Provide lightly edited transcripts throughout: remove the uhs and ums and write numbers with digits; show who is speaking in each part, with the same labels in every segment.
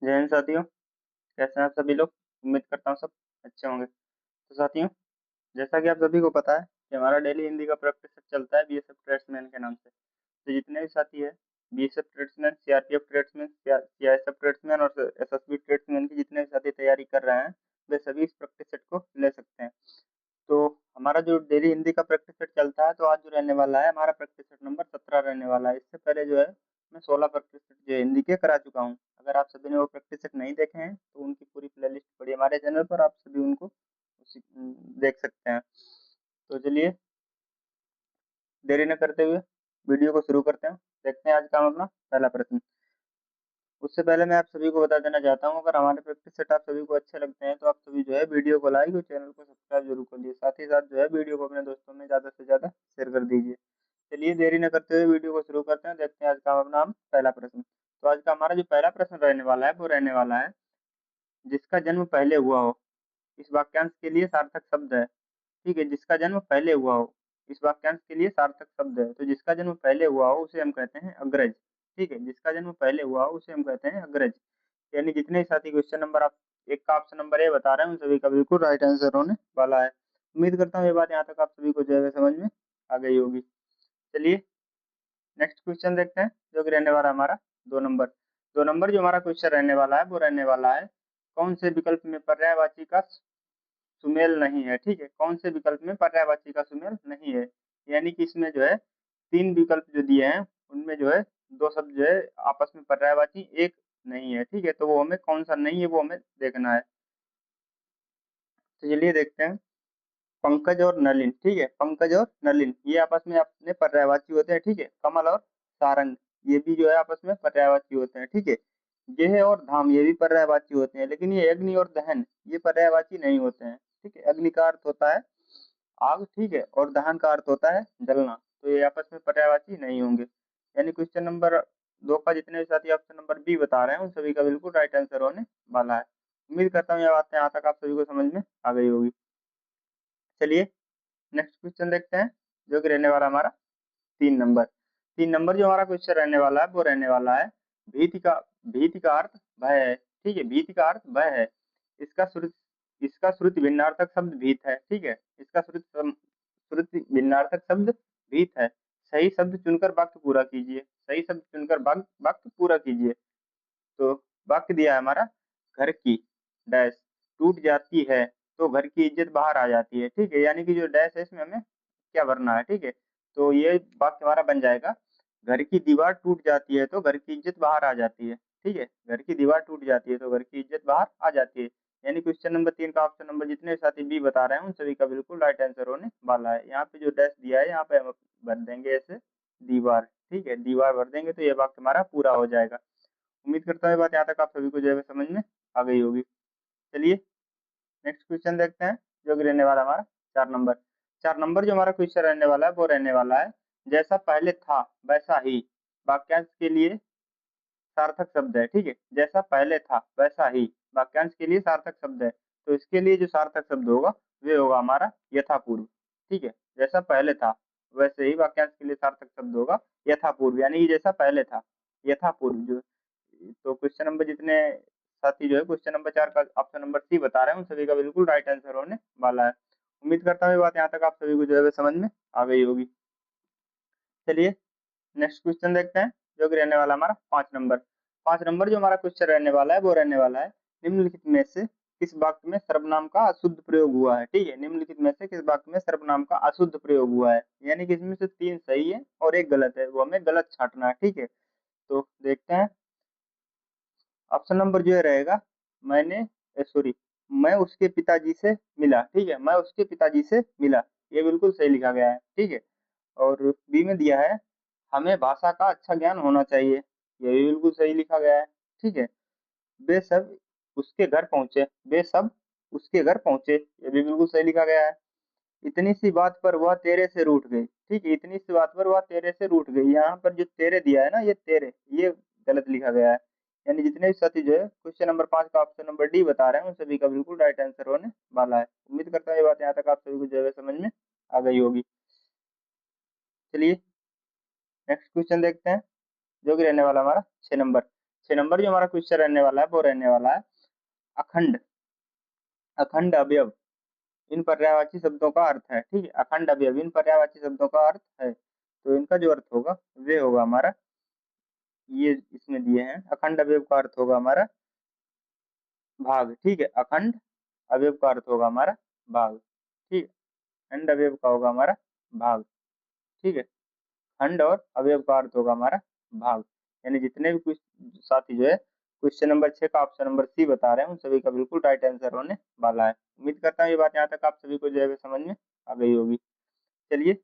Speaker 1: जय हिंद साथियों, कैसे हैं आप सभी लोग। उम्मीद करता हूँ सब अच्छे होंगे। तो साथियों, जैसा कि आप सभी को पता है कि हमारा डेली हिंदी का प्रैक्टिस सेट चलता है बीएसएफ ट्रेड्समैन के नाम से। तो जितने भी साथी है BSF tradesman, CRPF tradesman, CISF tradesman और एसएसबी ट्रेड्समैन की जितने भी साथी तैयारी कर रहे हैं वे सभी इस प्रैक्टिस सेट को ले सकते हैं। तो हमारा जो डेली हिंदी का प्रैक्टिस सेट चलता है, तो आज जो रहने वाला है हमारा प्रैक्टिस सेट नंबर 17 रहने वाला है। इससे पहले जो है मैं 16 प्रैक्टिस सेट जो है हिंदी के करा चुका हूँ। अगर आप सभी ने वो प्रैक्टिस सेट नहीं देखे हैं तो उनकी पूरी प्ले लिस्ट पड़ी है हमारे चैनल पर, आप सभी उनको देख सकते हैं। तो चलिए देरी न करते हुए वीडियो को शुरू करते हैं। देखते हैं आज का हम अपना पहला प्रश्न। उससे पहले मैं आप सभी को बता देना चाहता हूँ, अगर हमारे प्रैक्टिस सेट आप सभी को अच्छे लगते हैं तो आप सभी जो है वीडियो को लाइक और चैनल को सब्सक्राइब जरूर कर लीजिए। साथ ही साथ जो है वीडियो को अपने दोस्तों में ज़्यादा से ज़्यादा शेयर कर दीजिए। चलिए देरी न करते हुए वीडियो को शुरू करते हैं। देखते हैं आज का अपना हम पहला प्रश्न। तो आज का हमारा जो पहला प्रश्न रहने वाला है वो रहने वाला है, जिसका जन्म पहले हुआ हो इस वाक्यांश के लिए सार्थक शब्द है। ठीक है, जिसका जन्म पहले हुआ हो इस वाक्यांश के लिए सार्थक शब्द है। तो जिसका जन्म पहले हुआ हो उसे हम कहते हैं अग्रज। ठीक है, जिसका जन्म पहले हुआ हो उसे हम कहते हैं अग्रज। यानी जितने साथी क्वेश्चन नंबर आप एक का ऑप्शन नंबर ए बता रहे हैं उन सभी का बिल्कुल राइट आंसर होने वाला है। उम्मीद करता हूँ ये बात यहाँ तक आप सभी को जो है समझ में आ गई होगी। चलिए नेक्स्ट क्वेश्चन देखते हैं, जो कि रहने वाला हमारा 2 नंबर। 2 नंबर जो हमारा क्वेश्चन रहने वाला है वो रहने वाला है, कौन से विकल्प में पर्यायवाची का सुमेल नहीं है। ठीक है, कौन से विकल्प में पर्यायवाची का सुमेल नहीं है। यानी कि इसमें जो है 3 विकल्प जो दिए हैं उनमें जो है 2 शब्द जो है आपस में पर्यायवाची एक नहीं है। ठीक है, तो वो हमें कौन सा नहीं है वो हमें देखना है। तो चलिए देखते हैं, पंकज और नलिन। ठीक है, पंकज और नलिन ये आपस में अपने पर्यायवाची होते हैं। ठीक है, कमल और सारंग ये भी जो है आपस में पर्यायवाची होते हैं। ठीक है, गेह और धाम ये भी पर्यायवाची होते हैं, लेकिन ये अग्नि और दहन ये पर्यायवाची नहीं होते हैं। ठीक है, अग्नि का अर्थ होता है आग, ठीक है, और दहन का अर्थ होता है जलना, तो ये आपस में पर्यायवाची नहीं होंगे। यानी क्वेश्चन नंबर 2 का जितने भी साथी ऑप्शन नंबर बी बता रहे हैं उन सभी का बिल्कुल राइट आंसर होने वाला है। उम्मीद करता हूँ यह बात यहाँ तक आप सभी को समझ में आ गई होगी। चलिए नेक्स्ट क्वेश्चन देखते हैं, जो कि रहने वाला हमारा 3 नंबर। 3 नंबर जो हमारा क्वेश्चन रहने वाला है वो रहने वाला है, भीति का भीति का अर्थ भय है। ठीक है, भीति का अर्थ भय है। इसका श्रुति इसका श्रुति भिन्नार्थक शब्द भीत है। ठीक है, इसका श्रुति भिन्नार्थक शब्द भीत है। सही शब्द चुनकर वाक्य पूरा कीजिए। सही शब्द चुनकर वाक्य पूरा कीजिए। तो वाक्य दिया है हमारा, घर की डैश टूट जाती है तो घर की इज्जत बाहर आ जाती है। ठीक है, यानी कि जो डैश है इसमें हमें क्या भरना है। ठीक है, तो ये वाक्य हमारा बन जाएगा, घर की दीवार टूट जाती है तो घर की इज्जत बाहर आ जाती है। ठीक है, घर की दीवार टूट जाती है तो घर की इज्जत बाहर आ जाती है। यानी क्वेश्चन नंबर 3 का ऑप्शन नंबर जितने साथी बी बता रहे हैं उन सभी का बिल्कुल राइट आंसर होने वाला है। यहाँ पे जो डैश दिया है यहाँ पे हम भर देंगे ऐसे दीवार। ठीक है, दीवार भर देंगे तो ये वाक्य हमारा पूरा हो जाएगा। उम्मीद करता हूँ ये बात यहाँ तक आप सभी को जो है समझ में आ गई होगी। चलिए नेक्स्ट क्वेश्चन देखते हैं, जो कि रहने वाला हमारा 4 नंबर। 4 नंबर जो हमारा क्वेश्चन रहने वाला है वो रहने वाला है, जैसा पहले था वैसा ही वाक्यांश के लिए सार्थक शब्द है। ठीक है, जैसा पहले था वैसा ही वाक्यांश के लिए सार्थक शब्द है। तो इसके लिए जो सार्थक शब्द होगा वे होगा हमारा यथापूर्व। ठीक है, जैसा पहले था वैसे ही वाक्यांश के लिए सार्थक शब्द होगा यथापूर्व, यानी कि जैसा पहले था यथापूर्व। जो तो क्वेश्चन नंबर जितने साथी जो है क्वेश्चन नंबर 4 का ऑप्शन नंबर सी बता रहे हैं उन सभी का बिल्कुल राइट आंसर होने वाला है। उम्मीद करता हूँ ये बात यहाँ तक आप सभी को जो है समझ में आ गई होगी। चलिए नेक्स्ट क्वेश्चन देखते हैं, जो कि रहने वाला हमारा 5 नंबर। 5 नंबर जो हमारा क्वेश्चन रहने वाला है वो रहने वाला है, निम्नलिखित में से किस वाक्य में सर्वनाम का अशुद्ध प्रयोग हुआ है। ठीक है, निम्नलिखित में से किस वाक्य में सर्वनाम का अशुद्ध प्रयोग हुआ है। यानी कि इसमें से 3 सही है और 1 गलत है, वो हमें गलत छांटना है। ठीक है, तो देखते हैं ऑप्शन नंबर जो है रहेगा, मैंने सॉरी मैं उसके पिताजी से मिला। ठीक है, मैं उसके पिताजी से मिला, ये बिल्कुल सही लिखा गया है। ठीक है, और बी में दिया है, हमें भाषा का अच्छा ज्ञान होना चाहिए, ये भी बिल्कुल सही लिखा गया है। ठीक है, वे सब उसके घर पहुंचे, वे सब उसके घर पहुंचे, ये भी बिल्कुल सही लिखा गया है। इतनी सी बात पर वह तेरे से रूठ गई। ठीक है, इतनी सी बात पर वह तेरे से रूठ गई, यहाँ पर जो तेरे दिया है ना ये तेरे ये गलत लिखा गया है। यानी जितने भी साथी जो है क्वेश्चन नंबर 5 का ऑप्शन नंबर डी बता रहे हैं उन सभी का बिल्कुल राइट आंसर होने वाला है। उम्मीद करता हूँ ये बात यहाँ तक आप सभी को जो है समझ में आ गई होगी। चलिए नेक्स्ट क्वेश्चन देखते हैं, जो कि रहने वाला हमारा 6 नंबर। 6 नंबर जो हमारा क्वेश्चन रहने वाला है वो रहने वाला है अखंड, अखंड अवयव इन पर्यायवाची शब्दों का अर्थ है। ठीक है, अखंड अवयव इन पर्यायवाची शब्दों का अर्थ है, तो इनका जो अर्थ होगा वे होगा हमारा, ये इसमें दिए हैं, अखंड अवयव का अर्थ होगा हमारा भाग। ठीक है, अखंड अवयव का अर्थ होगा हमारा भाग। ठीक है, खंड अवयव का होगा हमारा भाग। ठीक है, खंड और अवयव का अर्थ होगा हमारा भाग। यानी जितने भी कुछ साथी जो है क्वेश्चन नंबर 6 का ऑप्शन नंबर सी बता रहे हैं, उन सभी का बिल्कुल राइट आंसर होने वाला है। उम्मीद करता हूँ ये बात यहाँ तक आप सभी को जो है समझ में आ गई होगी। चलिए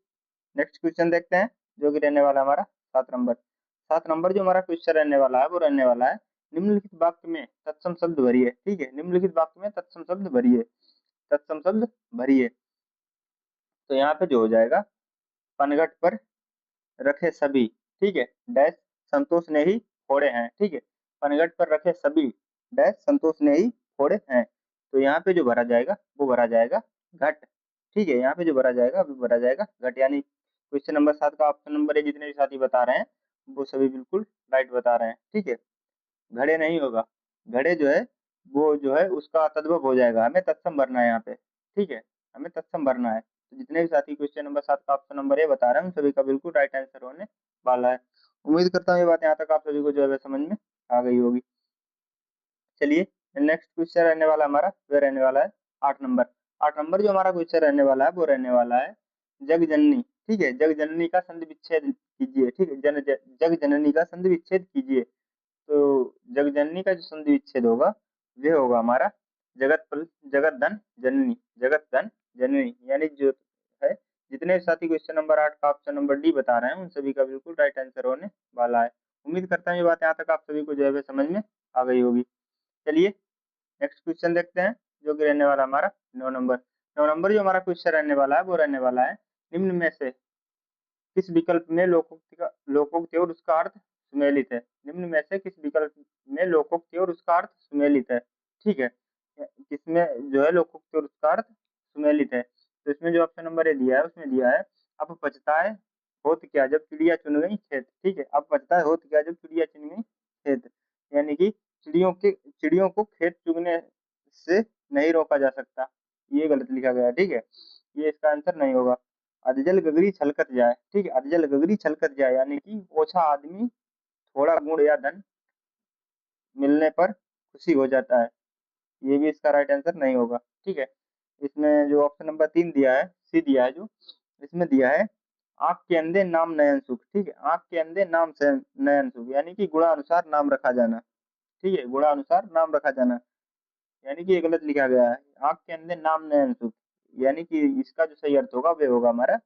Speaker 1: नेक्स्ट क्वेश्चन देखते हैं, जो कि रहने वाला हमारा 7 नंबर। 7 नंबर जो हमारा क्वेश्चन रहने वाला है वो रहने वाला है निम्नलिखित वाक्य में तत्सम शब्द भरिए। ठीक है, निम्नलिखित वाक्य में तत्सम शब्द भरिए, तत्सम शब्द भरिए। तो यहाँ पे जो हो जाएगा, पनघट पर रखे सभी, ठीक है, डैश संतोष ने ही फोड़े हैं। ठीक है, पनघट पर रखे सभी डैश संतोष ने ही फोड़े हैं। तो यहाँ पे जो भरा जाएगा वो भरा जाएगा घट। ठीक है, यहाँ पे जो भरा जाएगा वो भरा जाएगा घट। यानी क्वेश्चन नंबर 7 का ऑप्शन नंबर ए जितने भी साथी बता रहे हैं वो सभी बिल्कुल राइट बता रहे हैं। ठीक है, घड़े नहीं होगा, घड़े जो है वो जो है उसका तद्भव हो जाएगा, हमें तत्सम भरना है यहाँ पे। ठीक है, हमें तत्सम भरना है। तो जितने भी साथी क्वेश्चन नंबर 7 का ऑप्शन नंबर ए बता रहे हैं उन सभी का बिल्कुल राइट आंसर होने वाला है। उम्मीद करता हूँ ये बात यहाँ तक आप सभी को जो है समझ में आ गई होगी। चलिए नेक्स्ट क्वेश्चन रहने वाला हमारा वह रहने वाला है 8 नंबर। 8 नंबर जो हमारा क्वेश्चन रहने वाला है वो रहने वाला है जग जननी। ठीक है, जग जननी का संधि विच्छेद कीजिए। ठीक है, जग जननी का संधि विच्छेद कीजिए। तो जग जननी का जो संधि विच्छेद होगा वह होगा हमारा जगत धन जननी, जगत धन जननी। यानी जो है जितने साथी क्वेश्चन नंबर 8 का ऑप्शन नंबर डी बता रहे हैं उन सभी का बिल्कुल राइट आंसर होने वाला है। उम्मीद करता हूँ ये बात यहाँ तक आप सभी को जो है समझ में आ गई होगी। चलिए नेक्स्ट क्वेश्चन देखते हैं, जो कि रहने वाला हमारा 9 नंबर। 9 नंबर जो हमारा क्वेश्चन रहने वाला है वो रहने वाला है निम्न में से किस विकल्प में लोकोक्ति और उसका अर्थ सुमेलित है। निम्न में से किस विकल्प में लोकोक्ति और उसका अर्थ सुमेलित है। ठीक है, किसमें जो है लोकोक्ति और उसका अर्थ सुमेलित है। तो इसमें जो ऑप्शन नंबर ए दिया है उसमें दिया है अब पछताए होत क्या जब चिड़िया चुन गई खेत। ठीक है, अब पछताए होत क्या जब चिड़िया चुन गई खेत। यानी कि चिड़ियों को खेत चुगने से नहीं रोका जा सकता, ये गलत लिखा गया है। ठीक है, ये इसका आंसर नहीं होगा। अधजल गगरी छलकत जाए। ठीक है, अधजल गगरी छलकत जाए यानी कि ओछा आदमी थोड़ा गुण या धन मिलने पर खुशी हो जाता है, ये भी इसका राइट आंसर नहीं होगा। ठीक है, इसमें जो ऑप्शन नंबर 3 दिया है सी दिया है, जो इसमें दिया है आंख के अंधे नाम नयन सुख। ठीक है, आंख के अंधे नाम से नयन सुख यानी कि गुणानुसार नाम रखा जाना। ठीक है, गुणानुसार नाम रखा जाना, यानी कि ये गलत लिखा गया है। आंख के अंदर नाम नयन सुख, यानी कि इसका जो सही अर्थ होगा वे होगा हमारा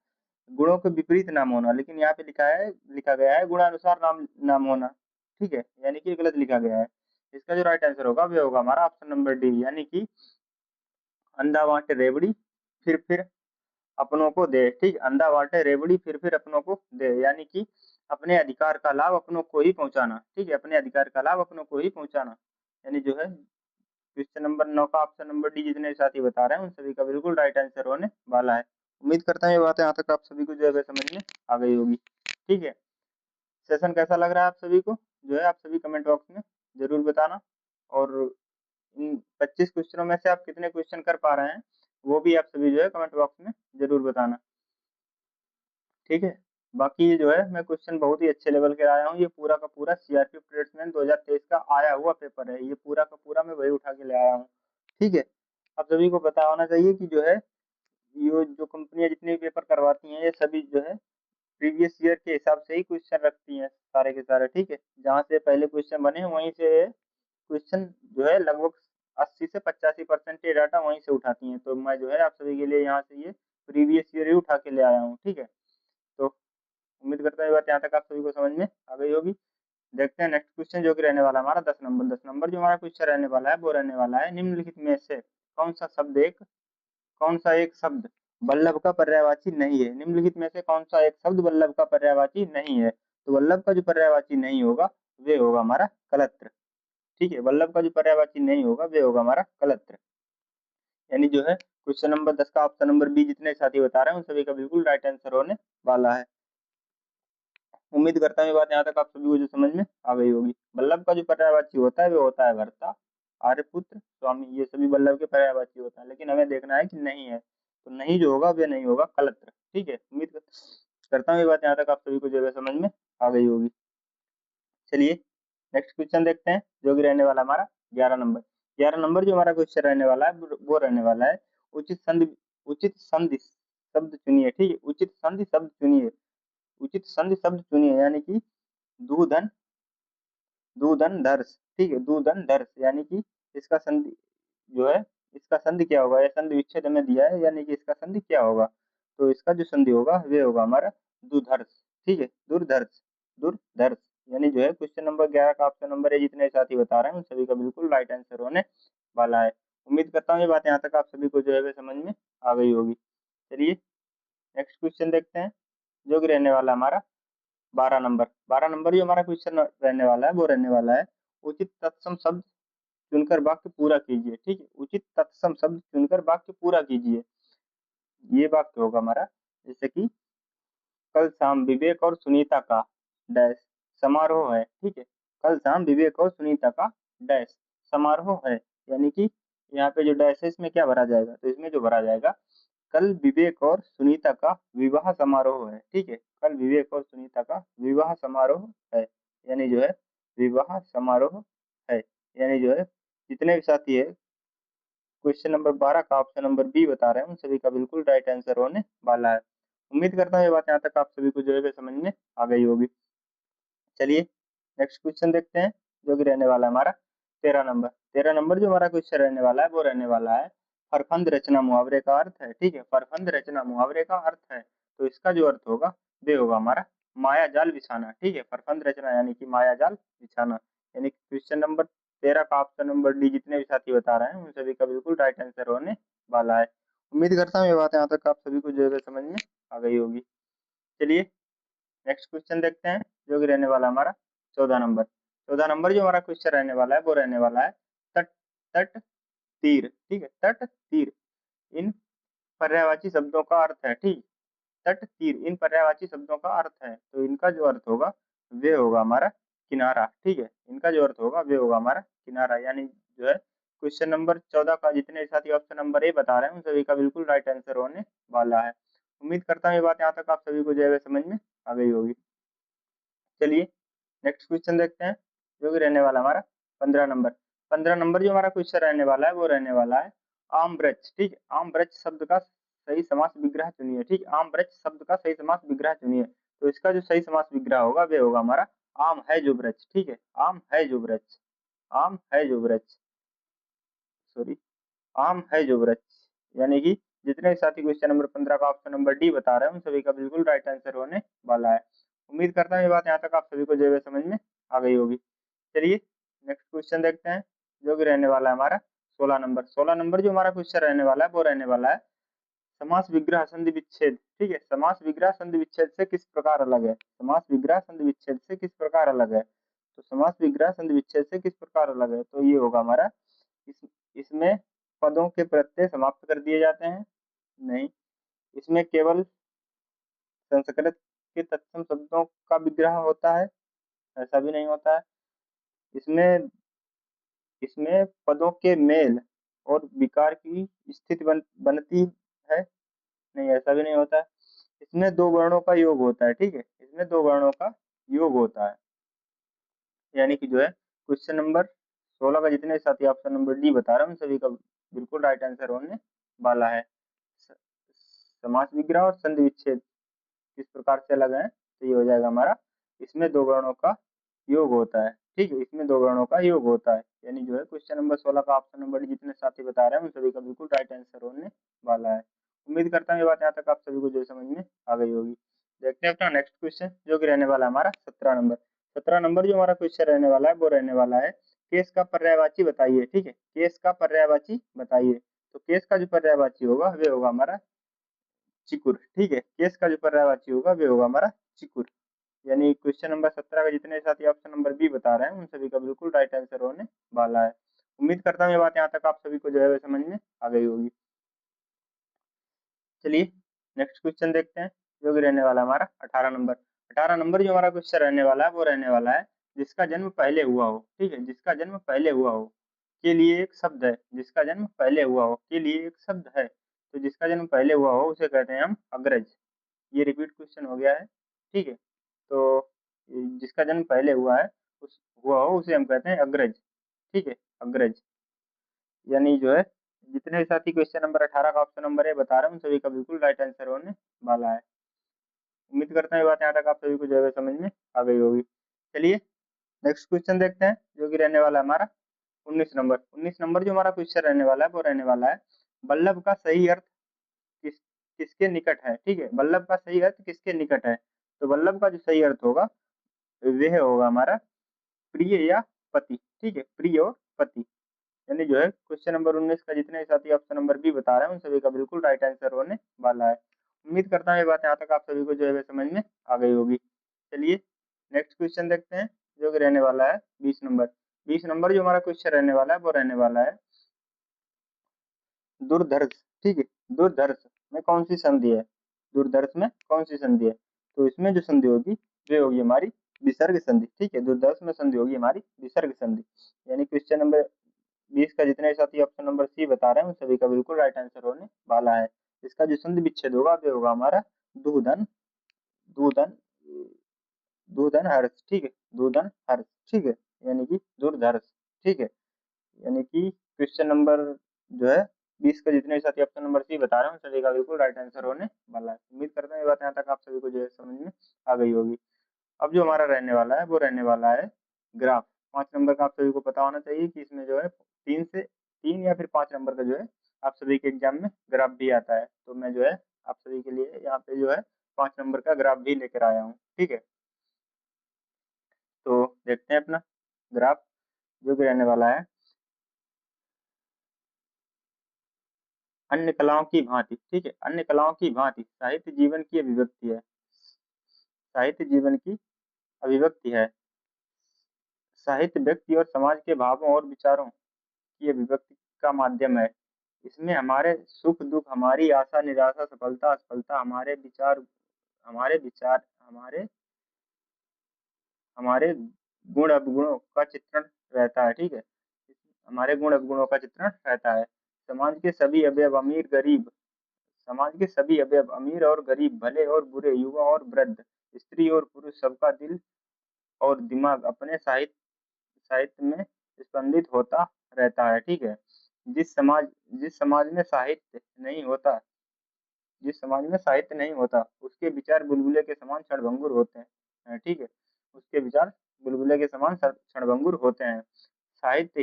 Speaker 1: गुणों के विपरीत नाम होना। लेकिन यहाँ पे लिखा गया है गुणानुसार नाम नाम होना। ठीक है, यानी कि गलत लिखा गया है। इसका जो राइट आंसर होगा वे होगा हमारा ऑप्शन नंबर डी, यानी कि अंधा बांटे रेवड़ी फिर अपनों को दे। ठीक, अंधा बांटे रेवड़ी फिर अपनों को दे, यानी कि अपने अधिकार का लाभ अपनों को ही पहुंचाना। ठीक है, अपने अधिकार का लाभ अपनों को ही पहुंचाना, यानी जो है क्वेश्चन नंबर 9 का ऑप्शन नंबर डी जितने साथी बता रहे हैं उन सभी का बिल्कुल राइट आंसर होने वाला है। उम्मीद करता हूँ ये बातें यहाँ तक आप सभी को जो है समझ में आ गई होगी। ठीक है, सेशन कैसा लग रहा है आप सभी को जो है आप सभी कमेंट बॉक्स में जरूर बताना, और इन 25 क्वेश्चनों में से आप कितने क्वेश्चन कर पा रहे हैं वो भी आप सभी जो है कमेंट बॉक्स में जरूर बताना। ठीक है, बाकी जो है मैं क्वेश्चन बहुत ही अच्छे लेवल के आया हूँ। ये पूरा का पूरा सीआरपीएफ ट्रेड्समैन 2023 का आया हुआ पेपर है, ये पूरा का पूरा मैं वही उठा के ले आया हूँ। ठीक है, आप सभी को पता होना चाहिए कि जो है ये जो कंपनियां जितने भी पेपर करवाती हैं ये सभी जो है प्रीवियस ईयर के हिसाब से ही क्वेश्चन रखती हैं सारे के सारे। ठीक है, जहाँ से पहले क्वेश्चन बने वहीं से क्वेश्चन जो है लगभग 80 से 85% ये डाटा वहीं से उठाती हैं। तो मैं जो है आप सभी के लिए यहाँ से ये प्रीवियस ईयर ही उठा के ले आया हूँ। ठीक है, तो उम्मीद करता हूँ ये बात यहाँ तक आप सभी को समझ में आ गई होगी। देखते हैं नेक्स्ट क्वेश्चन, जो कि रहने वाला हमारा 10 नंबर। 10 नंबर जो हमारा क्वेश्चन रहने वाला है वो रहने वाला है निम्नलिखित में से कौन सा एक शब्द वल्लभ का पर्यायवाची नहीं है। निम्नलिखित में से कौन सा एक शब्द वल्लभ का पर्यायवाची नहीं है। तो वल्लभ का जो पर्यायवाची नहीं होगा वे होगा हमारा कलत्र। ठीक है, वल्लभ का जो पर्यायवाची नहीं होगा वे होगा हमारा कलत्र। यानी जो है क्वेश्चन नंबर 10 का ऑप्शन नंबर बी जितने साथी बता रहे हैं उन सभी का बिल्कुल राइट आंसर होने वाला है। उम्मीद करता हूँ ये बात यहाँ तक आप सभी को जो समझ में आ गई होगी। वल्लभ का जो पर्यायवाची होता है वो होता है भर्ता, आर्यपुत्र, स्वामी, ये सभी वल्लभ के पर्यायवाची होता है। लेकिन हमें देखना है कि नहीं है, तो नहीं जो होगा वे नहीं होगा कलत्र। ठीक है, उम्मीद करता हूँ ये बात यहाँ तक आप सभी को जो है समझ में आ गई होगी। चलिए नेक्स्ट क्वेश्चन देखते हैं, जो कि रहने वाला हमारा 11 नंबर। 11 नंबर जो हमारा क्वेश्चन रहने वाला है वो रहने वाला है, उचित संधि, उचित संधि शब्द चुनिए। ठीक है, उचित संधि शब्द चुनिए, उचित संधि शब्द चुनिए, यानी कि दूधन, दूधन धर्ष। ठीक है, दूधन धर्ष, यानी कि इसका संधि जो है, इसका संधि क्या होगा, यह संधि विच्छेद में दिया है, यानी कि इसका संधि क्या होगा, तो इसका जो संधि होगा वे होगा हमारा दुर्धर्ष। ठीक है, दुर्धर्ष, दुर्धर्ष, यानी जो है क्वेश्चन नंबर 11 का ऑप्शन नंबर है, जितने साथी बता रहे हैं उन सभी का बिल्कुल राइट आंसर होने वाला है। उम्मीद करता हूँ ये बात यहाँ तक आप सभी को जो है समझ में आ गई होगी। चलिए नेक्स्ट क्वेश्चन देखते हैं, जो कि रहने वाला हमारा 12 नंबर। 12 नंबर जो हमारा क्वेश्चन रहने वाला है वो रहने वाला है, उचित तत्सम शब्द चुनकर वाक्य पूरा कीजिए। ठीक है, उचित तत्सम शब्द चुनकर वाक्य पूरा कीजिए। ये वाक्य होगा हमारा, जैसे कि कल शाम विवेक और सुनीता का डैश समारोह है। ठीक है, कल शाम विवेक और सुनीता का डैश समारोह है, यानी कि यहाँ पे जो डैश है इसमें क्या भरा जाएगा, तो इसमें जो भरा जाएगा, कल विवेक और सुनीता का विवाह समारोह है। ठीक है, कल विवेक और सुनीता का विवाह समारोह है, यानी जो है विवाह समारोह है, यानी जो है जितने भी साथी है क्वेश्चन नंबर 12 का ऑप्शन नंबर बी बता रहे हैं उन सभी का बिल्कुल राइट आंसर होने वाला है। उम्मीद करता हूँ ये बात यहाँ तक आप सभी को जो है समझ में आ गई होगी। चलिए नेक्स्ट क्वेश्चन देखते हैं, जो कि रहने वाला है हमारा 13 नंबर। 13 नंबर जो हमारा क्वेश्चन रहने वाला है वो रहने वाला है, फरफंद रचना मुहावरे का अर्थ है। ठीक है, फरफंद रचना मुहावरे का अर्थ है, तो इसका जो अर्थ होगा वे होगा हमारा माया जाल बिछाना। ठीक है, फरफंद रचना यानी कि माया जाल बिछाना, यानी क्वेश्चन नंबर 13 का ऑप्शन नंबर डी जितने भी साथी बता रहे हैं उन सभी का बिल्कुल राइट आंसर होने वाला है। उम्मीद करता हूँ ये बात यहाँ तक आप सभी को जो है समझ में आ गई होगी। चलिए नेक्स्ट क्वेश्चन देखते हैं, जो कि रहने वाला हमारा 14 नंबर। 14 नंबर जो हमारा क्वेश्चन रहने वाला है वो रहने वाला है, तट, तट तीर। ठीक है, तट तीर इन पर्यायवाची शब्दों का अर्थ है। ठीक, तट तीर इन पर्यायवाची शब्दों का अर्थ है, तो इनका जो अर्थ होगा वे होगा हमारा किनारा। ठीक है, इनका जो अर्थ होगा वे होगा हमारा किनारा, यानी जो है क्वेश्चन नंबर 14 का जितने साथी ऑप्शन नंबर ए बता रहे हैं उन सभी का बिल्कुल राइट आंसर होने वाला है। उम्मीद करता हूँ ये बात यहाँ तक आप सभी को जो है समझ में आ गई होगी। चलिए नेक्स्ट क्वेश्चन देखते हैं, जो कि रहने वाला हमारा 15 नंबर। 15 नंबर जो हमारा क्वेश्चन रहने वाला है वो रहने वाला है, आम वृक्ष। ठीक है, आम वृक्ष शब्द का सही समास विग्रह चुनिए। ठीक, आम वृक्ष शब्द का सही समास विग्रह चुनिए, तो इसका जो सही समास विग्रह होगा वे होगा हमारा आम है जो वृक्ष। ठीक है, आम है जो वृक्ष, आम है जो वृक्ष, सॉरी, आम है जो वृक्ष, यानी कि जितने भी साथी क्वेश्चन नंबर 15 का ऑप्शन नंबर डी बता रहे हैं उन सभी का बिल्कुल राइट आंसर होने वाला है। उम्मीद करता हूँ ये बात यहाँ तक आप सभी को जो है समझ में आ गई होगी। चलिए नेक्स्ट क्वेश्चन देखते हैं, जो कि रहने वाला है हमारा 16 नंबर। 16 नंबर जो हमारा क्वेश्चन रहने वाला है वो रहने वाला है, समास विग्रह संधि विच्छेद। ठीक है, समास विग्रह संधि विच्छेद से किस प्रकार अलग है, समास विग्रह संधि विच्छेद से किस प्रकार अलग है, तो समास विग्रह संधि विच्छेद से किस प्रकार अलग है, तो ये होगा हमारा, इस इसमें पदों के प्रत्यय समाप्त कर दिए जाते हैं, नहीं, इसमें केवल संस्कृत के तत्सम शब्दों का विग्रह होता है, ऐसा भी नहीं होता है, इसमें इसमें पदों के मेल और विकार की स्थिति बनती है, नहीं ऐसा भी नहीं होता है, इसमें दो वर्णों का योग होता है। ठीक है, इसमें दो वर्णों का योग होता है, यानी कि जो है क्वेश्चन नंबर 16 का जितने साथी ऑप्शन नंबर डी बता रहे हैं उन सभी का बिल्कुल राइट आंसर होने वाला है। समास विग्रह और संधि विच्छेद किस प्रकार से अलग है, तो ये हो जाएगा हमारा, इसमें दो वर्णों का योग होता है। ठीक है, इसमें दो वर्णों का योग होता है, यानी जो है क्वेश्चन नंबर 16 का ऑप्शन नंबर डी जितने साथी बता रहे हैं उन सभी का बिल्कुल राइट आंसर होने वाला है। उम्मीद करता हूँ ये बात यहाँ तक आप सभी को जो समझ में आ गई होगी। देखते हैं अपना नेक्स्ट क्वेश्चन, जो कि रहने वाला हमारा 17 नंबर। 17 नंबर जो हमारा क्वेश्चन रहने वाला है वो रहने वाला है, केस का पर्यायवाची बताइए। ठीक है, केस का पर्यायवाची बताइए, तो केस का जो पर्यायवाची होगा वे होगा हमारा चिकुर। ठीक है, केस का जो पर्यायवाची होगा वे होगा हमारा चिकुर, यानी क्वेश्चन नंबर 17 का जितने साथी ऑप्शन नंबर बी बता रहे हैं उन सभी का बिल्कुल राइट आंसर होने वाला है। उम्मीद करता हूँ ये बात यहाँ तक आप सभी को जो है समझ में आ गई होगी। चलिए नेक्स्ट क्वेश्चन देखते हैं, जो कि रहने वाला हमारा 18 नंबर। 18 नंबर जो हमारा क्वेश्चन रहने वाला है वो रहने वाला है जिसका जन्म पहले हुआ हो, ठीक है, जिसका जन्म पहले हुआ हो के लिए एक शब्द है, जिसका जन्म पहले हुआ हो के लिए एक शब्द है, तो जिसका जन्म पहले हुआ हो उसे कहते हैं हम अग्रज। ये रिपीट क्वेश्चन हो गया है, ठीक है। तो जिसका जन्म पहले उस हुआ हो उसे हम कहते हैं अग्रज, ठीक है, अग्रज। यानी जो है जितने भी साथी क्वेश्चन नंबर 18 का ऑप्शन नंबर ए बता रहे हैं उन सभी का बिल्कुल राइट आंसर होने वाला है। उम्मीद करता हूँ ये बात यहाँ तक आप सभी को जो है समझ में आ गई होगी। चलिए नेक्स्ट क्वेश्चन देखते हैं जो कि रहने वाला है हमारा 19 नंबर। 19 नंबर जो हमारा क्वेश्चन रहने वाला है वो रहने वाला है बल्लभ का सही अर्थ किस किसके निकट है, ठीक है, बल्लभ का सही अर्थ किसके निकट है। तो बल्लभ का जो सही अर्थ होगा वह होगा हमारा प्रिय या पति, ठीक है, प्रिय और पति। यानी जो है क्वेश्चन नंबर 19 का जितने साथी ऑप्शन नंबर बी बता रहे हैं उन सभी का बिल्कुल राइट आंसर होने वाला है। उम्मीद करता हूँ ये बात यहाँ तक आप सभी को जो है समझ में आ गई होगी। चलिए नेक्स्ट क्वेश्चन देखते हैं जो कि रहने वाला है 20 नंबर। 20 नंबर जो हमारा क्वेश्चन रहने वाला है वो रहने वाला है दुर्धर्ष, ठीक है, दुर्धर्ष में कौन सी संधि है, दुर्धर्ष में कौन सी संधि है। तो इसमें जो संधि होगी वे होगी हमारी विसर्ग संधि, ठीक है, दुर्धर्ष में संधि होगी हमारी विसर्ग संधि। यानी क्वेश्चन नंबर 20 का जितने साथी ऑप्शन नंबर सी बता रहे हैं उन सभी का बिल्कुल राइट आंसर होने वाला है। इसका जो संधि विच्छेद होगा वो होगा हमारा दूधन, दूधन, दूधन हर्ष, ठीक है, दूधन हर्ष, ठीक है, यानी कि दुर्धर्ष, ठीक है। यानी कि क्वेश्चन नंबर जो है 20 का जितने साथी ऑप्शन नंबर सी बता रहे हैं उन सभी का बिल्कुल राइट आंसर होने वाला है। उम्मीद करते हैं ये बात यहाँ तक आप सभी को जो है समझ में आ गई होगी। अब जो हमारा रहने वाला है वो रहने वाला है ग्राफ। 5 नंबर का आप सभी को पता होना चाहिए कि इसमें जो है 3 या फिर 5 नंबर का जो है आप सभी के एग्जाम में ग्राफ भी आता है। तो मैं जो है आप सभी के लिए यहाँ पे जो है 5 नंबर का ग्राफ भी लेकर आया हूँ, ठीक है। तो देखते हैं अपना ग्राफ जो कि रहने वाला है अन्य कलाओं की भांति, ठीक है, अन्य कलाओं की भांति साहित्य जीवन की अभिव्यक्ति है, साहित्य जीवन की अभिव्यक्ति है। साहित्य व्यक्ति और समाज के भावों और विचारों की अभिव्यक्ति का माध्यम है। इसमें हमारे सुख दुख, हमारी आशा निराशा, सफलता असफलता, हमारे विचार, हमारे गुण अवगुणों का चित्रण रहता है, ठीक है, हमारे गुण अवगुणों का चित्रण रहता है। समाज के सभी अवयव अमीर गरीब, समाज के सभी अवयव अमीर और गरीब, भले और बुरे, युवा और वृद्ध, स्त्री और पुरुष, सबका दिल और दिमाग अपने साहित्य साहित्य में स्पंदित होता रहता है, ठीक है। जिस समाज जिस समाज में साहित्य नहीं होता जिस समाज में साहित्य नहीं होता उसके विचार बुलबुले के समान क्षणभंगुर होते हैं, ठीक है, उसके विचार बुलबुले के समान क्षणभंगुर होते हैं। साहित्य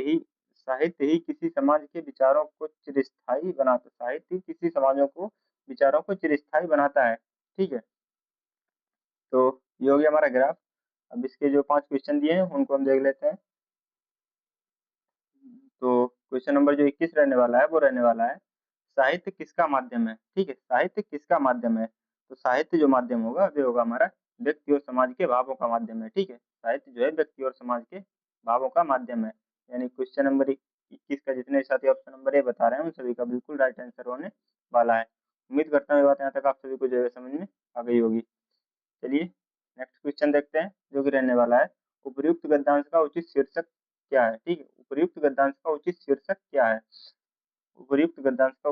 Speaker 1: ही किसी समाज के विचारों को चिरस्थायी बनाता साहित्य ही किसी समाजों को विचारों को चिरस्थायी बनाता है, ठीक है। तो ये हो गया हमारा ग्राफ। अब इसके जो 5 क्वेश्चन दिए हैं उनको हम देख लेते हैं। तो क्वेश्चन नंबर जो 21 रहने वाला है वो रहने वाला है साहित्य किसका माध्यम है, ठीक है, साहित्य किसका माध्यम है। तो साहित्य जो माध्यम होगा वो होगा हमारा व्यक्ति और समाज के भावों का माध्यम है, ठीक है, साहित्य जो है व्यक्ति और समाज के भावों का माध्यम है। यानी क्वेश्चन नंबर 21 का जितने साथी ऑप्शन नंबर ए बता रहे हैं उन सभी का बिल्कुल राइट आंसर होने वाला है। उम्मीद करता हूँ ये बात यहाँ तक आप सभी को जो है समझ में आ गई होगी। चलिए नेक्स्ट क्वेश्चन देखते हैं जो कि रहने वाला है उपर्युक्त गद्यांश का उचित शीर्षक क्या है, ठीक है, उपर्युक्त गद्यांश का उचित शीर्षक क्या है, उपर्युक्त गद्यांश का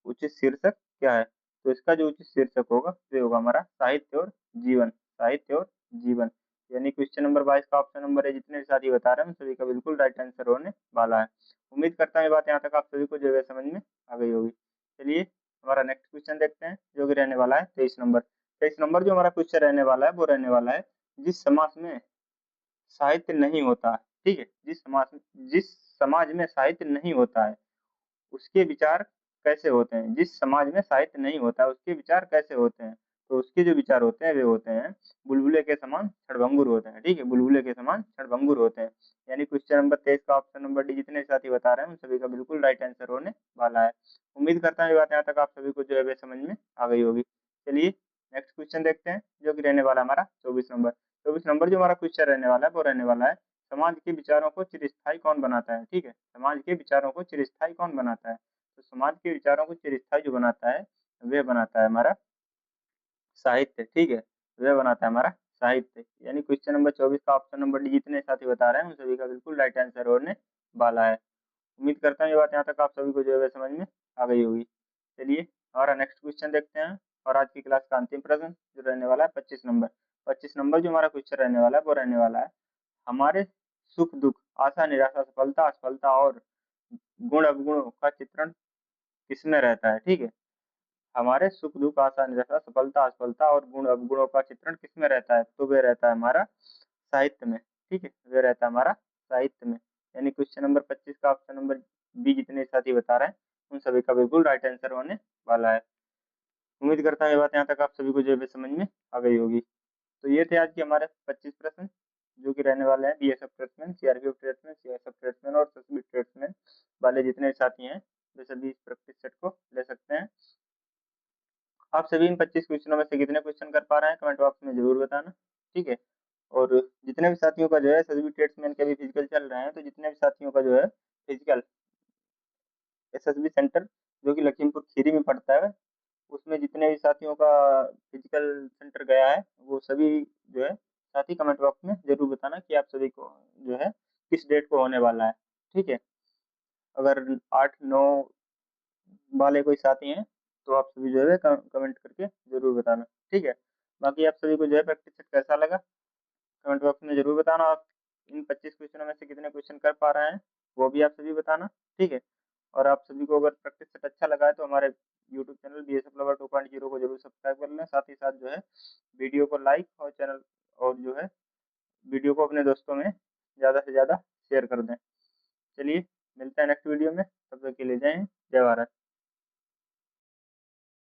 Speaker 1: उचित शीर्षक क्या है। तो इसका जो उचित शीर्षक होगा वो होगा हमारा साहित्य और जीवन, साहित्य और जीवन। यानी क्वेश्चन नंबर 22 का ऑप्शन नंबर है जितने साथी बता रहे हैं सभी का बिल्कुल राइट आंसर होने वाला है। उम्मीद करता हूँ ये बात यहाँ तक आप सभी को जो है समझ में आ गई होगी। चलिए हमारा नेक्स्ट क्वेश्चन देखते हैं जो कि रहने वाला है 23 नंबर। 23 नंबर जो हमारा क्वेश्चन रहने वाला है वो रहने वाला है जिस समाज में साहित्य नहीं होता, ठीक है, जिस समाज में साहित्य नहीं होता है उसके विचार कैसे होते हैं, जिस समाज में साहित्य नहीं होता उसके विचार कैसे होते हैं। तो उसके जो विचार होते हैं वे होते हैं बुलबुले के समान क्षणभंगुर होते हैं, ठीक है, बुलबुले के समान क्षणभंगुर होते हैं। यानी क्वेश्चन नंबर 23 का ऑप्शन नंबर डी जितने साथी बता रहे हैं उन सभी का बिल्कुल राइट आंसर होने वाला है। उम्मीद करता हूँ ये बात यहाँ तक आप सभी को जो है वे समझ में आ गई होगी। चलिए नेक्स्ट क्वेश्चन देखते हैं जो कि रहने वाला हमारा 24 नंबर। 24 नंबर जो हमारा क्वेश्चन रहने वाला है वो रहने वाला है समाज के विचारों को चिरस्थायी कौन बनाता है, ठीक है, समाज के विचारों को चिरस्थायी कौन बनाता है। तो समाज के विचारों को चिरस्थायी जो बनाता है वह बनाता है हमारा साहित्य, ठीक है, वह बनाता है हमारा साहित्य। यानी क्वेश्चन नंबर 24 का ऑप्शन नंबर डी जितने साथी बता रहे हैं उन सभी का बिल्कुल राइट आंसर होने वाला है। उम्मीद करता हूँ ये बात यहाँ तक आप सभी को जो है समझ में आ गई होगी। चलिए हमारा नेक्स्ट क्वेश्चन देखते हैं और आज की क्लास का अंतिम प्रश्न जो रहने वाला है 25 नंबर। 25 नंबर जो हमारा क्वेश्चन रहने वाला है वो रहने वाला है, हमारे सुख दुख आशा निराशा सफलता असफलता और गुण अवगुणों का चित्रण किसमें रहता है। ठीक है, हमारे सुख दुख आशा निराशा सफलता असफलता और गुण अवगुणों का चित्रण किसमें रहता है, तो वह रहता है हमारा साहित्य में। ठीक है, वह रहता है हमारा साहित्य में। यानी क्वेश्चन नंबर 25 का ऑप्शन नंबर बी जितने साथी बता रहे हैं उन सभी का बिल्कुल राइट आंसर होने वाला है। उम्मीद करता हूँ ये बात यहाँ तक आप सभी को जो है समझ में आ गई होगी। तो ये थे आज के हमारे 25 प्रश्न जो कि रहने वाले हैं BSF tradesman, CRPF tradesman, CISF tradesman और एसएसबी ट्रेड्समैन वाले जितने साथी हैं वे सभी इस प्रैक्टिस सेट को ले सकते हैं। आप सभी इन 25 क्वेश्चनों में से कितने क्वेश्चन कर पा रहे हैं कमेंट बॉक्स में जरूर बताना। ठीक है, और जितने भी साथियों का जो है एसएसबी ट्रेड्समैन के भी फिजिकल चल रहे हैं, तो जितने भी साथियों का जो है फिजिकल एसएसबी सेंटर जो कि लखीमपुर खीरी में पड़ता है, उसमें जितने भी साथियों का फिजिकल सेंटर गया है वो सभी जो है साथी कमेंट बॉक्स में जरूर बताना कि आप सभी को जो है किस डेट को होने वाला है। ठीक है, अगर 8-9 वाले कोई साथी हैं तो आप सभी जो है कमेंट करके जरूर बताना। ठीक है, बाकी आप सभी को जो है प्रैक्टिस सेट कैसा लगा कमेंट बॉक्स में जरूर बताना। आप इन 25 क्वेश्चनों में से कितने क्वेश्चन कर पा रहे हैं वो भी आप सभी बताना। ठीक है, और आप सभी को अगर प्रैक्टिस सेट अच्छा लगा है तो हमारे यूट्यूब चैनल बीएसएफ लवर 2.0 को जरूर सब्सक्राइब कर लें, साथ ही साथ जो है वीडियो को लाइक और चैनल और जो है वीडियो को अपने दोस्तों में ज़्यादा से ज़्यादा शेयर कर दें। चलिए मिलते हैं नेक्स्ट वीडियो में, तब तक के लिए जय हिंद जय भारत।